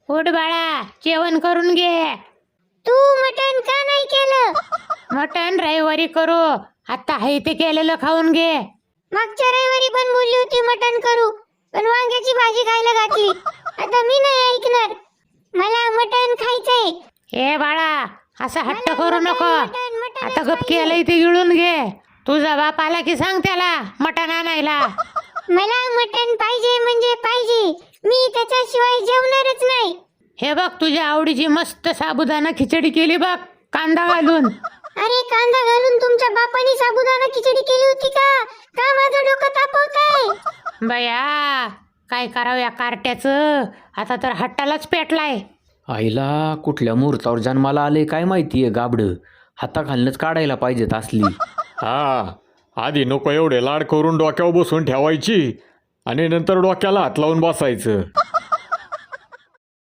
उठ बाळा, जेवण करून घे. तू मटण का नाही केलं? मटण रविवारी करू, आता आहे ते केलेलं खाऊन घे. मागच्या रविवारी पण बोलली होती मटण करू, पण वांग्याची भाजी खायला घातली. आता मी नाही ऐकणार, मला मटण खायचंय. हे बाळा, असा हट्ट करू नको. मटण आता गप केलंय ते गिळून घे. तुझा बाप आला की सांग त्याला मटण आणायला. मला मटण पाहिजे म्हणजे पाहिजे, मी त्याच्याशिवाय जेवणारच नाही. हे बघ, तुझ्या आवडीची मस्त साबुदाणा खिचडी केली बघ, कांदा घालून. अरे कांदा घालून तुमच्या बापाने साबुदाणा खिचडी केली होती का? का माझं डोकं तापवताय? बया, काय करावं या कार्ट्याचं, आता तर हट्टालाच पेटलाय. आईला कुठल्या मुहूर्तावर जन्माला आले काय माहितीये गाबडं. हाताखालनंच काढायला पाहिजेत असली. हा, आधी नको एवढे लाड करून डोक्यावर बसून ठेवायची आणि नंतर डोक्याला हात लावून बसायचं.